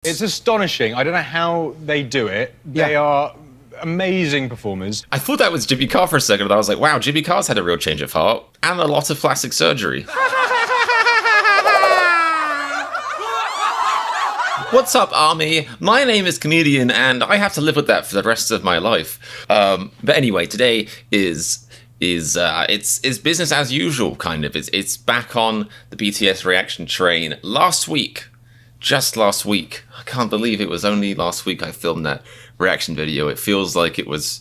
It's astonishing. I don't know how they do it. They are amazing performers. I thought that was Jimmy Carr for a second, and I was like, wow, Jimmy Carr's had a real change of heart and a lot of plastic surgery. What's up, Army? My name is Comedian, and I have to live with that for the rest of my life. But anyway, today is it's business as usual, kind of. It's back on the BTS reaction train. Just last week. I can't believe it was only last week I filmed that reaction video. It feels like it was,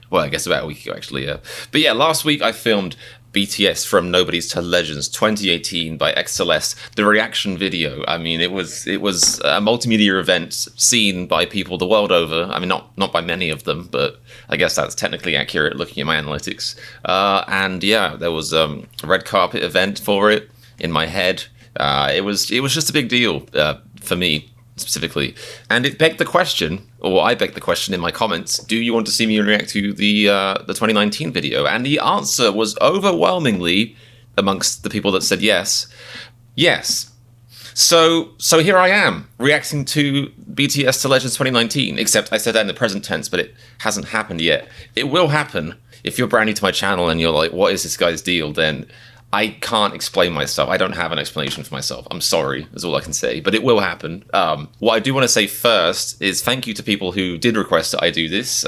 well, I guess about a week ago, actually, yeah. But yeah, last week I filmed BTS From Nobodies to Legends 2018 by xCeleste, the reaction video. I mean, it was a multimedia event seen by people the world over. I mean, not by many of them, but I guess that's technically accurate looking at my analytics. And yeah, there was a red carpet event for it in my head. It was just a big deal for me specifically, and it begged the question, or I begged the question in my comments: do you want to see me react to the 2019 video? And the answer was overwhelmingly, amongst the people that said yes. So here I am reacting to BTS to Legends 2019. Except I said that in the present tense, but it hasn't happened yet. It will happen. If you're brand new to my channel and you're like, "What is this guy's deal?" Then I can't explain myself. I don't have an explanation for myself. I'm sorry, is all I can say, but it will happen. What I do want to say first is thank you to people who did request that I do this.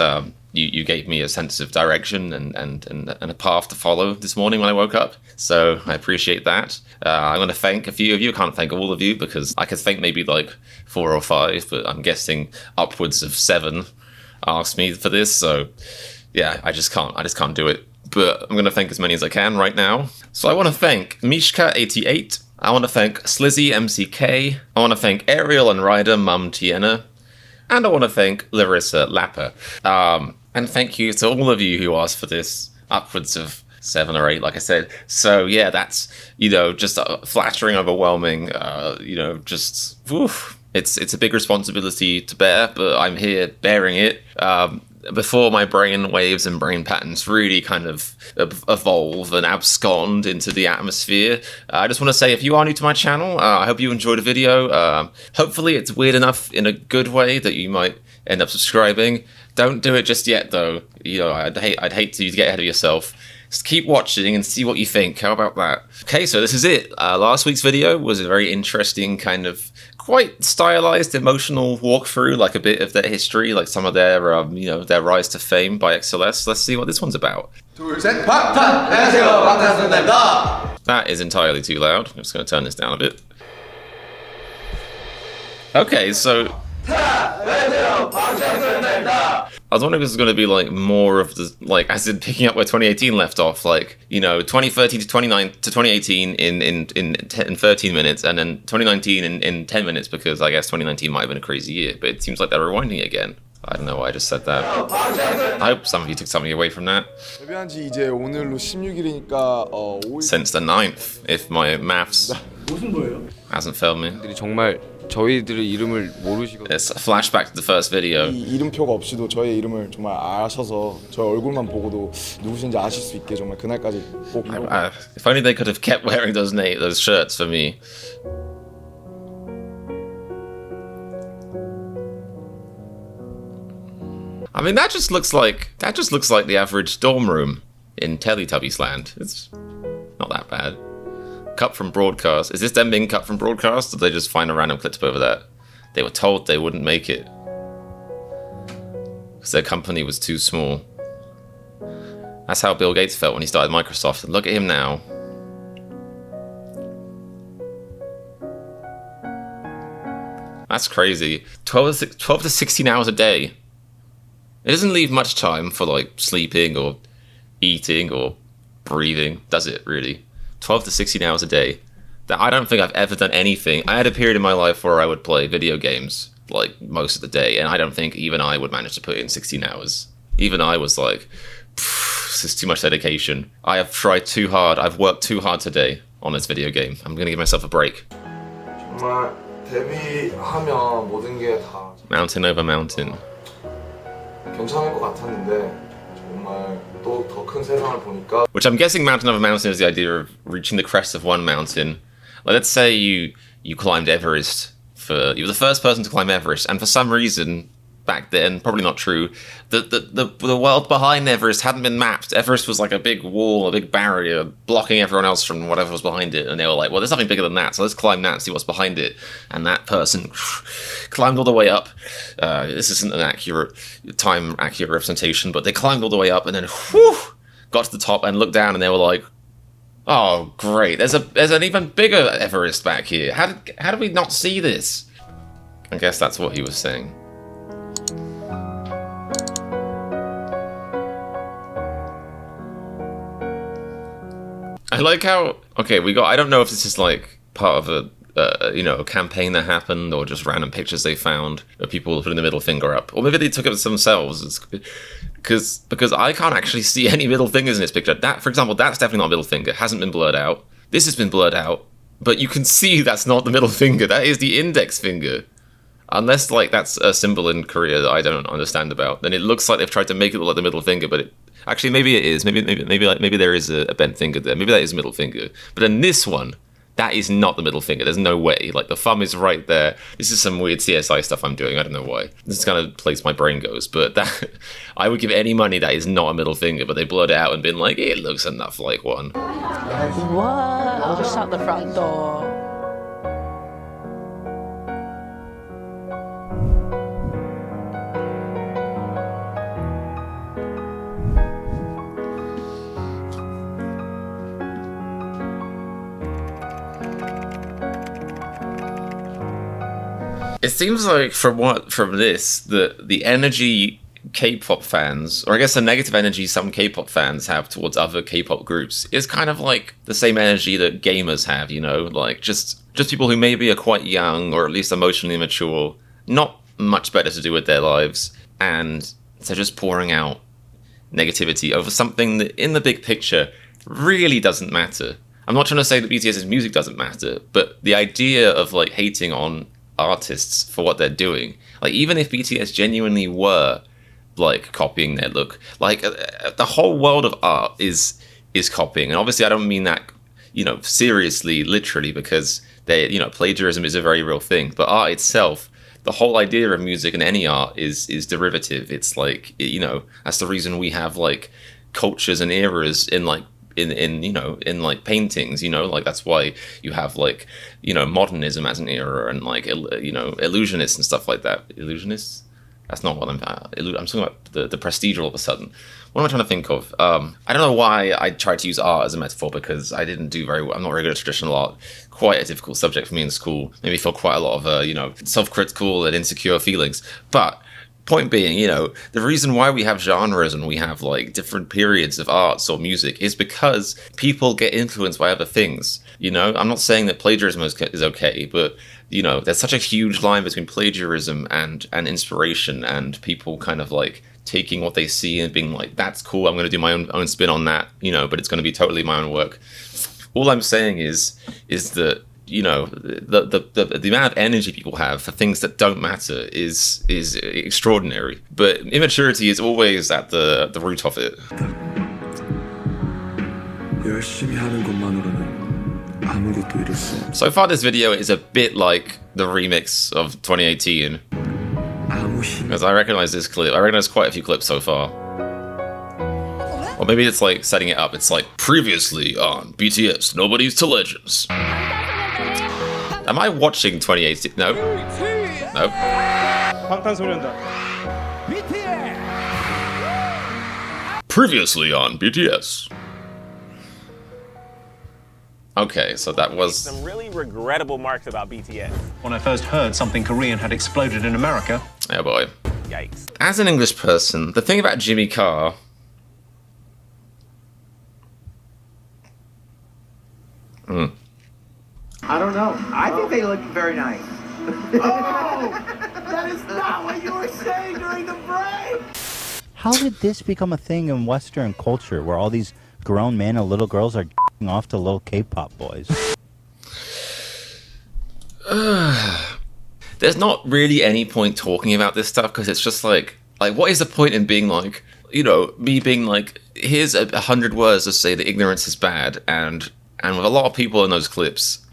You gave me a sense of direction and a path to follow this morning when I woke up, so I appreciate that. I'm going to thank a few of you. I can't thank all of you because I could thank maybe like 4 or 5, but I'm guessing upwards of 7 asked me for this, so yeah, I just can't do it. But I'm going to thank as many as I can right now. So I want to thank Mishka88. I want to thank Slizzy MCK. I want to thank Ariel and Ryder Mum Tiena. And I want to thank Larissa Lapper. And thank you to all of you who asked for this, upwards of 7 or 8, like I said. So yeah, that's, just flattering, overwhelming, just, oof. It's a big responsibility to bear, but I'm here bearing it. Before my brain waves and brain patterns really kind of evolve and abscond into the atmosphere, I just want to say, if you are new to my channel, I hope you enjoyed the video. Hopefully it's weird enough in a good way that you might end up subscribing. Don't do it just yet, though. I'd hate to get ahead of yourself. Just keep watching and see what you think. How about that? Okay, so this is it. Last week's video was a very interesting kind of quite stylized, emotional walkthrough, like a bit of their history, like some of their, their rise to fame by xCeleste. Let's see what this one's about. That is entirely too loud. I'm just going to turn this down a bit. Okay, so I was wondering if this was going to be like more of the, like, as in picking up where 2018 left off, like, 2013 to 2018 in 13 minutes, and then 2019 in 10 minutes, because I guess 2019 might have been a crazy year, but it seems like they're rewinding it again. I don't know why I just said that. I hope some of you took something away from that. Since the 9th, if my maths hasn't failed me. 저희들의 이름을 모르시거든요. It's a flashback to the first video. 이름표가 없이도 저의 이름을 정말 아셔서 저 얼굴만 보고도 누구신지 아실 수 있게 정말 그날까지 꼭. If only they could have kept wearing those shirts for me. I mean, that just looks like the average dorm room in Teletubbies land. It's not that bad. Cut from broadcast. Is this them being cut from broadcast, or did they just find a random clip over that? They were told they wouldn't make it because their company was too small. That's how Bill Gates felt when he started Microsoft, and look at him now. That's crazy. 12 to 16 hours a day. It doesn't leave much time for like sleeping or eating or breathing, does it really? 12 to 16 hours a day. That I don't think I've ever done anything. I had a period in my life where I would play video games like most of the day, and I don't think even I would manage to put in 16 hours. Even I was like, this is too much dedication. I have tried too hard. I've worked too hard today on this video game. I'm gonna give myself a break. 정말 데뷔하면 모든 게 다 Mountain over mountain. 괜찮을 것 같았는데 정말 또 더 큰 세상을 보니까. Which I'm guessing mountain over mountain is the idea of reaching the crest of one mountain. Like, let's say you climbed Everest you were the first person to climb Everest, and for some reason back then, probably not true, the world behind Everest hadn't been mapped. Everest was like a big wall, a big barrier blocking everyone else from whatever was behind it, and they were like, well, there's something bigger than that, so let's climb that and see what's behind it. And that person climbed all the way up. This isn't an accurate representation, but they climbed all the way up and then got to the top and looked down, and they were like, oh great, there's an even bigger Everest back here. How did we not see this? I guess that's what he was saying. I like how, okay, I don't know if this is like part of a campaign that happened or just random pictures they found of people putting the middle finger up. Or maybe they took it themselves. Because I can't actually see any middle fingers in this picture. That, for example, that's definitely not a middle finger. It hasn't been blurred out. This has been blurred out. But you can see that's not the middle finger. That is the index finger. Unless, like, that's a symbol in Korea that I don't understand about. Then it looks like they've tried to make it look like the middle finger, but actually, maybe it is. Maybe there is a bent finger there. Maybe that is a middle finger. But in this one, that is not the middle finger. There's no way. Like, the thumb is right there. This is some weird CSI stuff I'm doing. I don't know why. This is kind of the place my brain goes. But that, I would give any money that is not a middle finger. But they blurred it out and been like, it looks enough like one. What? I'll just shut the front door. It seems like from this that the energy K-pop fans, or I guess the negative energy some K-pop fans have towards other K-pop groups, is kind of like the same energy that gamers have, you know, like just people who maybe are quite young or at least emotionally immature, not much better to do with their lives, and they're just pouring out negativity over something that in the big picture really doesn't matter. I'm not trying to say that BTS's music doesn't matter, but the idea of like hating on artists for what they're doing, like even if BTS genuinely were like copying their look, like the whole world of art is copying, and obviously I don't mean that, you know, seriously, literally, because they, you know, plagiarism is a very real thing, but art itself, the whole idea of music and any art is derivative. It's like, you know, that's the reason we have like cultures and eras in like in like paintings, you know, like that's why you have like, you know, modernism as an era and like, you know, illusionists and stuff like that. Illusionists? That's not what I'm talking about the prestige all of a sudden. What am I trying to think of? I don't know why I tried to use art as a metaphor, because I didn't do very well. I'm not very good at traditional art. Quite a difficult subject for me in school. Made me feel quite a lot of, you know, self-critical and insecure feelings. But point being, you know, the reason why we have genres and we have like different periods of arts or music is because people get influenced by other things. You know, I'm not saying that plagiarism is okay, but you know, there's such a huge line between plagiarism and inspiration, and people kind of like taking what they see and being like, that's cool, I'm going to do my own spin on that, you know, but it's going to be totally my own work. All I'm saying is that, you know, the amount of energy people have for things that don't matter is extraordinary. But immaturity is always at the root of it. So far, this video is a bit like the remix of 2018. Because I recognize this clip. I recognize quite a few clips so far. Or maybe it's like setting it up. It's like, previously on BTS, Nobodies to Legends. Am I watching 2018? No. No. Previously on BTS. Okay, so that was some really regrettable marks about BTS. When I first heard something Korean had exploded in America. Oh boy. Yikes. As an English person, the thing about Jimmy Carr... I don't know. I think they look very nice. Oh! That is not what you were saying during the break! How did this become a thing in Western culture where all these grown men and little girls are off to little K-pop boys? There's not really any point talking about this stuff, because it's just like what is the point in being like, you know, me being like, here's 100 words to say that ignorance is bad, and And with a lot of people in those clips,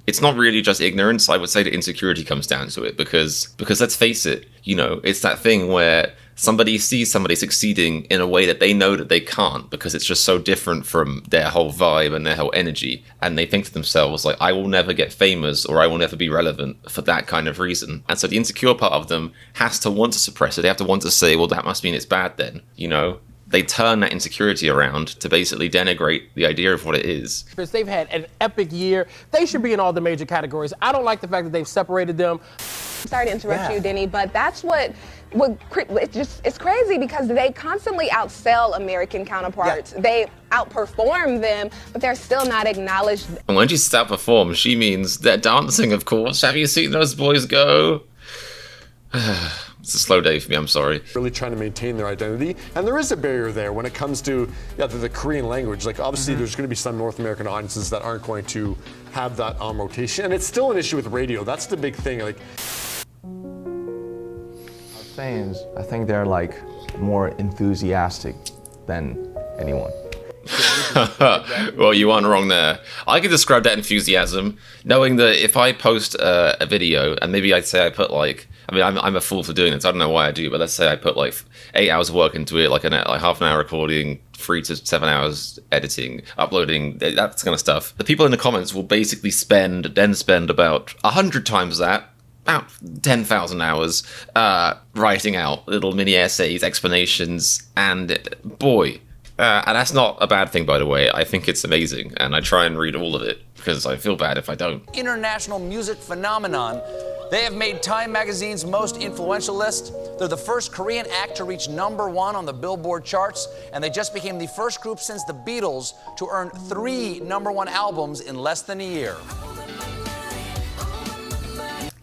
it's not really just ignorance. I would say that insecurity comes down to it because let's face it, you know, it's that thing where somebody sees somebody succeeding in a way that they know that they can't because it's just so different from their whole vibe and their whole energy. And they think to themselves, like, I will never get famous or I will never be relevant for that kind of reason. And so the insecure part of them has to want to suppress it. They have to want to say, well, that must mean it's bad then, you know? They turn that insecurity around to basically denigrate the idea of what it is. They've had an epic year. They should be in all the major categories. I don't like the fact that they've separated them. Sorry to interrupt you, Denny, but that's it's crazy because they constantly outsell American counterparts. Yeah. They outperform them, but they're still not acknowledged. And when she says outperform, she means they're dancing, of course. Have you seen those boys go? It's a slow day for me, I'm sorry. Really trying to maintain their identity. And there is a barrier there when it comes to the Korean language. Like, obviously, there's going to be some North American audiences that aren't going to have that rotation. And it's still an issue with radio. That's the big thing. Like, fans, I think they're like more enthusiastic than anyone. Well, you aren't wrong there. I could describe that enthusiasm, knowing that if I post a video, and maybe I'd say I put like, I mean, I'm a fool for doing this. I don't know why I do, but let's say I put like 8 hours of work into it, like half an hour recording, 3 to 7 hours editing, uploading, that kind of stuff. The people in the comments will basically spend about 100 times that, about 10,000 hours, writing out little mini essays, explanations, and boy. And that's not a bad thing, by the way. I think it's amazing, and I try and read all of it because I feel bad if I don't. International music phenomenon. They have made Time magazine's most influential list. They're the first Korean act to reach #1 on the Billboard charts, and they just became the first group since the Beatles to earn 3 #1 albums in less than a year.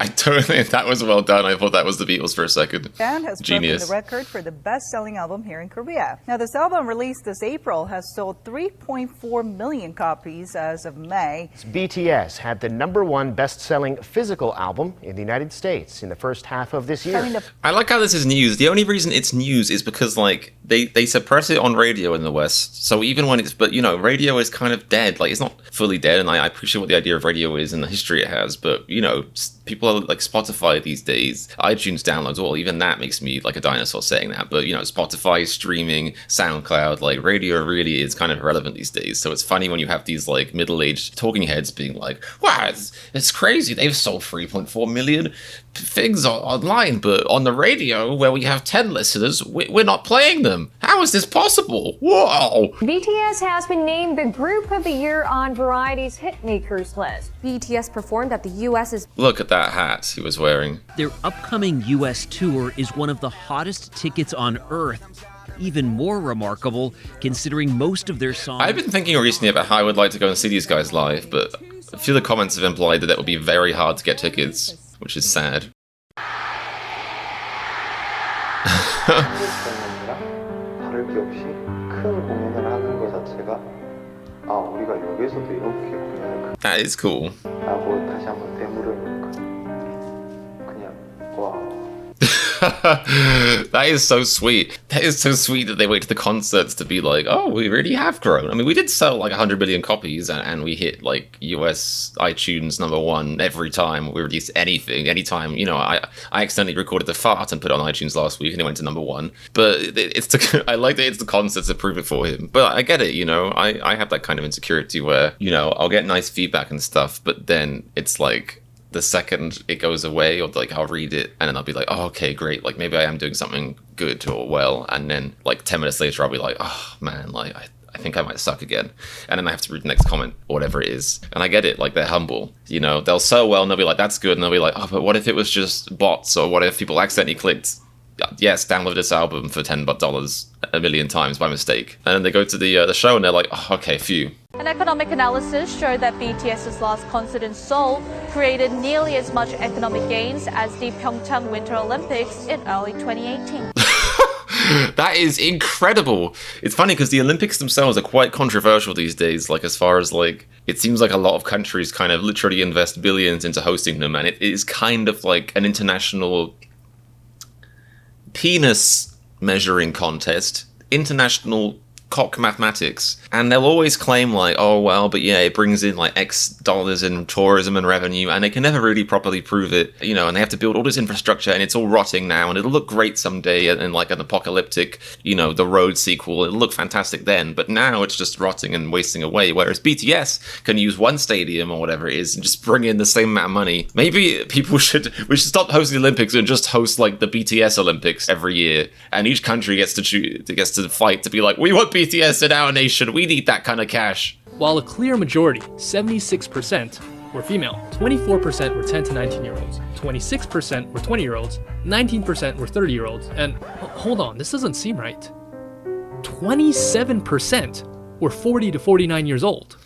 I don't think that was well done. I thought that was the Beatles for a second. Band has Genius. broken the record for the best-selling album here in Korea. Now, this album, released this April, has sold 3.4 million copies as of May. BTS had the #1 best-selling physical album in the United States in the first half of this year. I like how this is news. The only reason it's news is because, like, they suppress it on radio in the West. So even when it's, but, you know, radio is kind of dead. Like, it's not fully dead, and I appreciate what the idea of radio is and the history it has, but, you know, people are like Spotify these days, iTunes downloads, well, even that makes me like a dinosaur saying that, but, you know, Spotify, streaming, SoundCloud, like, radio really is kind of irrelevant these days. So it's funny when you have these like middle-aged talking heads being like, wow, it's crazy, they've sold 3.4 million things online, but on the radio where we have 10 listeners, we're not playing them. How is this possible? Whoa! BTS has been named the Group of the Year on Variety's Hitmakers list. BTS performed at the U.S.'s... Look at that hat he was wearing. Their upcoming U.S. tour is one of the hottest tickets on Earth. Even more remarkable, considering most of their songs... I've been thinking recently about how I would like to go and see these guys live, but a few of the comments have implied that it would be very hard to get tickets, which is sad. That is cool. That is so sweet. That is so sweet that they wait to the concerts to be like, oh, we really have grown. I mean, we did sell like 100 million copies and we hit like US iTunes #1 every time we released anything, anytime. You know, I accidentally recorded the fart and put it on iTunes last week and it went to #1. But I like that it's the concerts that prove it for him. But I get it, you know, I have that kind of insecurity where, you know, I'll get nice feedback and stuff, but then it's like, the second it goes away, or like I'll read it and then I'll be like, oh, okay, great, like maybe I am doing something good or well, and then like 10 minutes later I'll be like, oh man, like I think I might suck again, and then I have to read the next comment or whatever it is. And I get it, like they're humble, you know, they'll sell well and they'll be like, that's good, and they'll be like, oh, but what if it was just bots, or what if people accidentally clicked yes, download this album for $10 a million times by mistake, and then they go to the show and they're like, oh, okay, phew. An economic analysis showed that BTS's last concert in Seoul created nearly as much economic gains as the Pyeongchang Winter Olympics in early 2018. That is incredible. It's funny because the Olympics themselves are quite controversial these days, like as far as like, it seems like a lot of countries kind of literally invest billions into hosting them, and it is kind of like an international penis measuring contest, international cock mathematics, and they'll always claim like, oh well, but yeah, it brings in like X dollars in tourism and revenue, and they can never really properly prove it, you know, and they have to build all this infrastructure, and it's all rotting now, and it'll look great someday, and like an apocalyptic, you know, The Road sequel, it'll look fantastic then, but now it's just rotting and wasting away, whereas BTS can use one stadium or whatever it is and just bring in the same amount of money. Maybe we should stop hosting the Olympics and just host like the BTS Olympics every year, and each country gets to fight to be like, we want BTS in our nation, we need that kind of cash. While a clear majority, 76%, were female, 24% were 10 to 19-year-olds, 26% were 20-year-olds, 19% were 30-year-olds, and hold on, this doesn't seem right. 27% were 40 to 49 years old.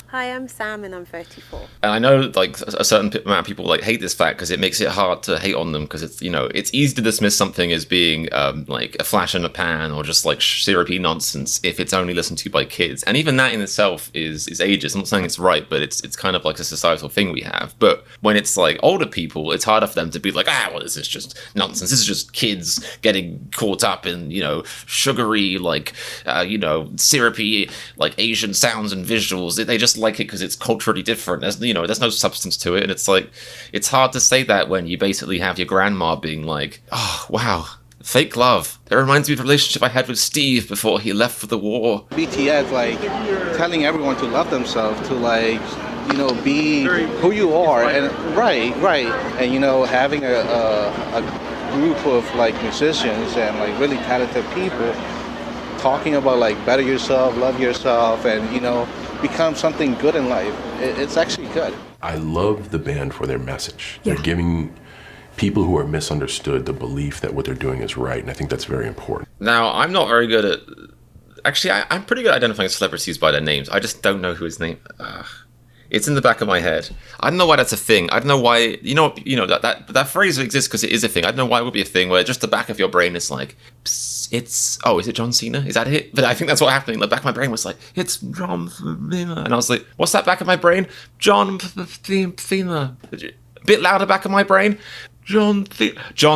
Hi, I'm Sam and I'm 34. And I know like a certain amount of people like hate this fact because it makes it hard to hate on them, because it's, you know, it's easy to dismiss something as being like a flash in the pan or just like syrupy nonsense if it's only listened to by kids. And even that in itself is ageist. I'm not saying it's right, but it's kind of like a societal thing we have. But when it's like older people, it's harder for them to be like, well, this is just nonsense. This is just kids getting caught up in, you know, sugary, like, you know, syrupy, like Asian sounds and visuals. They just like it because it's culturally different. There's, you know, there's no substance to it, and it's like, it's hard to say that when you basically have your grandma being like, oh wow, fake love, that reminds me of the relationship I had with Steve before he left for the war. BTS like telling everyone to love themselves, to like, you know, be who you are, and right, and you know, having a group of like musicians and like really talented people talking about like better yourself, love yourself, and you know, become something good in life. It's actually good. I love the band for their message. They're giving people who are misunderstood the belief that what they're doing is right, and I think that's very important. Now, I'm not very good at... Actually, I'm pretty good at identifying celebrities by their names. I just don't know who his name... It's in the back of my head. I don't know why that's a thing. I don't know why... You know that phrase exists because it is a thing. I don't know why it would be a thing where just the back of your brain is like... It's... Oh, is it John Cena? Is that it? But I think that's what happened. The back of my brain was like, it's John Cena. And I was like, what's that back of my brain? John Cena. A bit louder back of my brain. John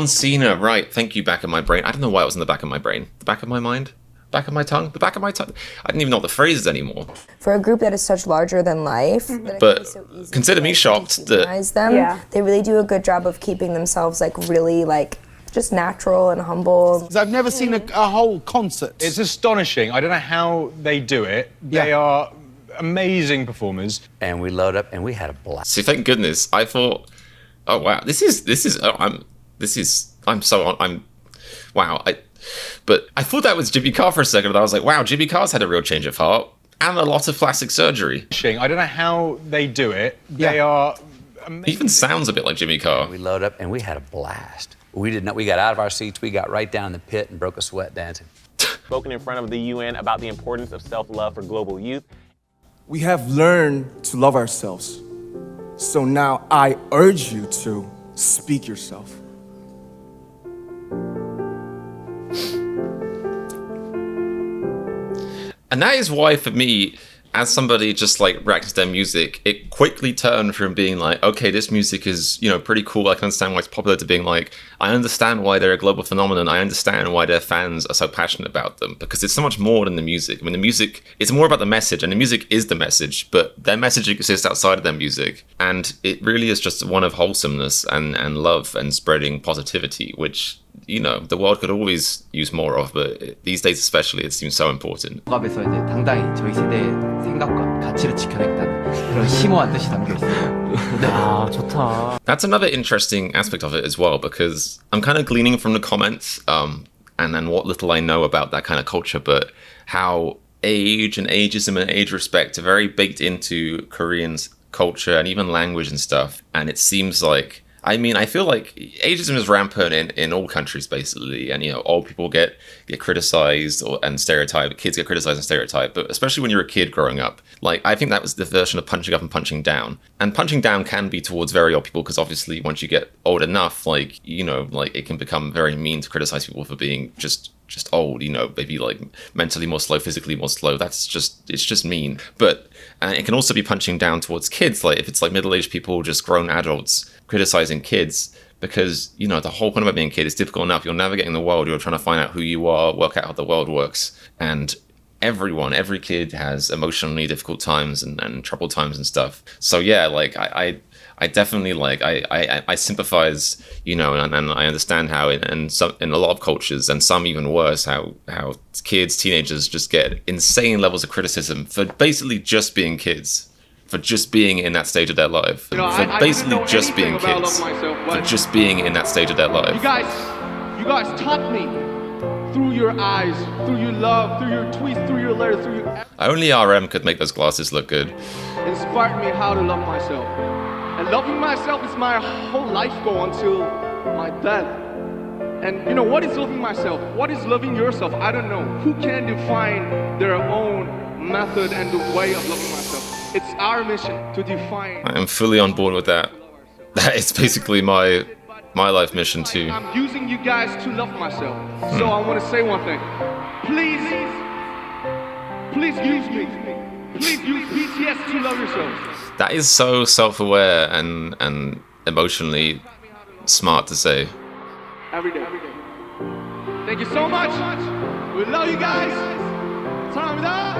Cena. Right. Thank you, back of my brain. I don't know why it was in the back of my brain. The back of my mind? Back of my tongue? The back of my tongue? I didn't even know what the phrase is anymore. For a group that is such larger than life, but consider me shocked that... them. They really do a good job of keeping themselves like really like just natural and humble. I've never seen a whole concert. It's astonishing. I don't know how they do it. They are amazing performers. And we load up and we had a blast. See, thank goodness. I thought, oh wow, but I thought that was Jimmy Carr for a second, and I was like, wow, Jimmy Carr's had a real change of heart and a lot of plastic surgery. I don't know how they do it. They are amazing. He even sounds a bit like Jimmy Carr. We load up and we had a blast. We got out of our seats, we got right down in the pit and broke a sweat dancing. Spoken in front of the UN about the importance of self-love for global youth. We have learned to love ourselves. So now I urge you to speak yourself. And that is why, for me, as somebody just like reacting to their music, it quickly turned from being like, okay, this music is, you know, pretty cool, I can understand why it's popular, to being like, I understand why they're a global phenomenon, I understand why their fans are so passionate about them, because it's so much more than the music. I mean, the music, it's more about the message, and the music is the message, but their message exists outside of their music, and it really is just one of wholesomeness and love and spreading positivity, which, you know, the world could always use more of, but these days especially, it seems so important. 억압에서 이제 당당히 저희 세대의 생각과 가치를 지켜내겠다는 그런 심오한 뜻이 담겨 있어요. 아, 좋다. That's another interesting aspect of it as well, because I'm kind of gleaning from the comments, and then what little I know about that kind of culture, but how age and ageism and age respect are very baked into Koreans' culture and even language and stuff. And it seems like, I mean, I feel like ageism is rampant in all countries, basically. And, you know, old people get criticized and stereotyped, kids get criticized and stereotyped, but especially when you're a kid growing up. Like, I think that was the version of punching up and punching down. And punching down can be towards very old people, because obviously once you get old enough, like, you know, like it can become very mean to criticize people for being just old, you know, maybe like mentally more slow, physically more slow. It's just mean. But it can also be punching down towards kids, like if it's like middle-aged people, just grown adults criticizing kids, because, you know, the whole point about being a kid is difficult enough. You're navigating the world, you're trying to find out who you are, work out how the world works, and every kid has emotionally difficult times and troubled times and stuff. So yeah, like I definitely like I sympathize, you know, and I understand how in a lot of cultures, and some even worse, how kids, teenagers just get insane levels of criticism for basically just being kids, for just being in that stage of their life, You know, for I basically didn't know just being anything about kids, love myself, for but just being in that stage of their life. you guys taught me through your eyes, through your love, through your tweets, through your letters, through your Only RM could make those glasses look good. inspired me how to love myself. And loving myself is my whole life goal until my death. And you know, what is loving myself? What is loving yourself? I don't know. Who can define their own method and the way of loving myself? It's our mission to define. I am fully on board with that. That is basically my life mission too. I'm using you guys to love myself. So I want to say one thing. Please use me. Please use BTS to love yourselves. That is so self-aware and emotionally smart to say. Every day. Thank you so much. We love you guys. 감사합니다.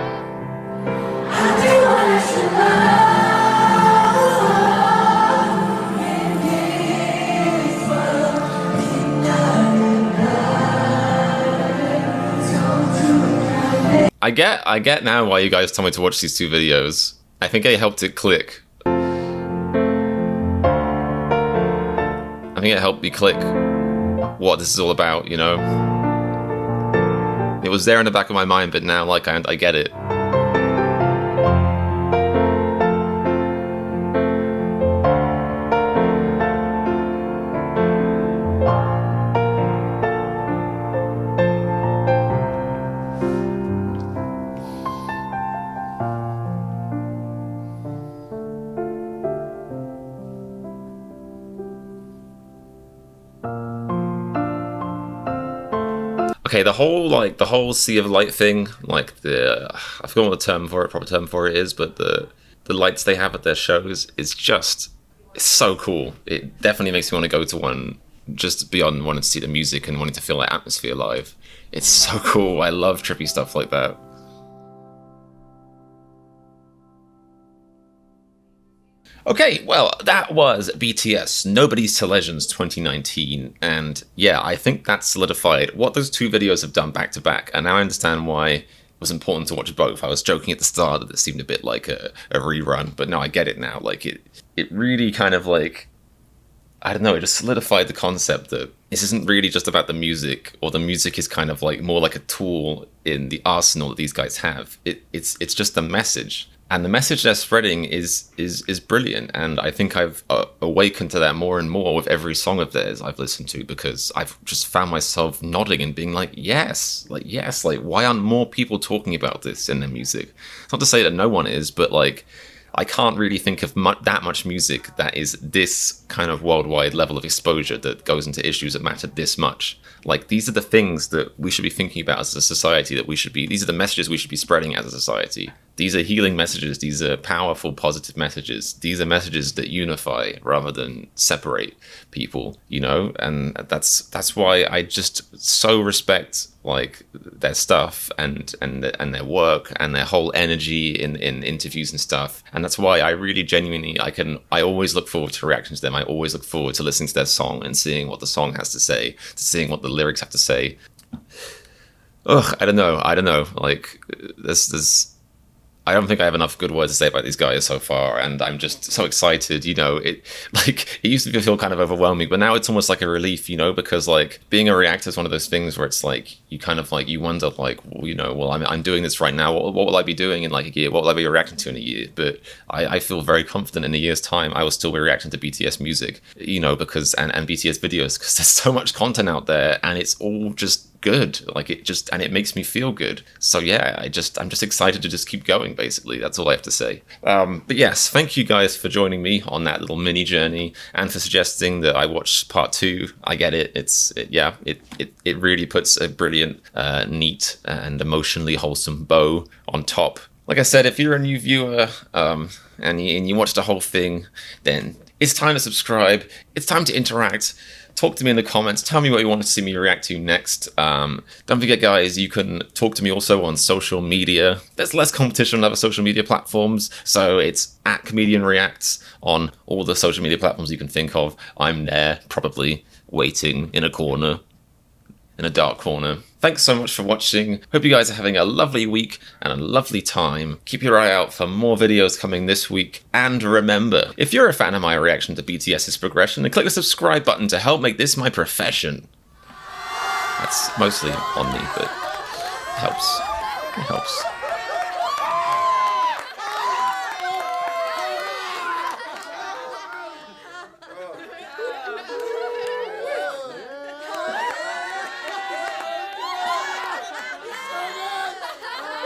I get now why you guys told me to watch these two videos. I think I helped it click. I think it helped me click what this is all about, you know? It was there in the back of my mind, but now, like, I get it. Okay, the whole sea of light thing, like I forgot what the proper term for it is, but the lights they have at their shows is just, it's so cool. It definitely makes me want to go to one, just beyond wanting to see the music and wanting to feel that atmosphere live. It's so cool. I love trippy stuff like that. Okay, well, that was BTS, Nobodies to Legends 2019, and yeah, I think that solidified what those two videos have done back to back, and now I understand why it was important to watch both. I was joking at the start that it seemed a bit like a rerun, but no, I get it now. Like, it really kind of like, I don't know, it just solidified the concept that this isn't really just about the music, or the music is kind of like more like a tool in the arsenal that these guys have. It's just a message. And the message they're spreading is brilliant, and I think I've awakened to that more and more with every song of theirs I've listened to, because I've just found myself nodding and being like, yes, like why aren't more people talking about this in their music? It's not to say that no one is, but like, I can't really think of that much music that is this kind of worldwide level of exposure that goes into issues that matter this much. Like, these are the things that we should be thinking about as a society, these are the messages we should be spreading as a society. These are healing messages, these are powerful, positive messages. These are messages that unify rather than separate people, you know? And that's why I just so respect like their stuff and their work and their whole energy in interviews and stuff. And that's why I really genuinely, I always look forward to reacting to them. I always look forward to listening to their song and seeing what the song has to say, to seeing what the lyrics have to say. Ugh, I don't know. Like, I don't think I have enough good words to say about these guys so far, and I'm just so excited, you know. It used to feel kind of overwhelming, but now it's almost like a relief, you know, because like being a reactor is one of those things where it's like you kind of like, you wonder like, well, you know, well, I'm doing this right now, what will I be doing in like a year, what will I be reacting to in a year? But I feel very confident in a year's time I will still be reacting to BTS music, you know, because and BTS videos, because there's so much content out there and it's all just good, like it makes me feel good. So yeah, I'm just excited to just keep going, basically. That's all I have to say. But yes, thank you guys for joining me on that little mini journey and for suggesting that I watch part 2. I get it. It really puts a brilliant, neat and emotionally wholesome bow on top. Like I said, if you're a new viewer and you watch the whole thing, then it's time to subscribe. It's time to interact. Talk to me in the comments. Tell me what you want to see me react to next. Don't forget, guys, you can talk to me also on social media. There's less competition on other social media platforms, so it's @ComedianReacts on all the social media platforms you can think of. I'm there, probably waiting in a corner, in a dark corner. Thanks so much for watching. Hope you guys are having a lovely week and a lovely time. Keep your eye out for more videos coming this week. And remember, if you're a fan of my reaction to BTS's progression, then click the subscribe button to help make this my profession. That's mostly on me, but it helps. It helps.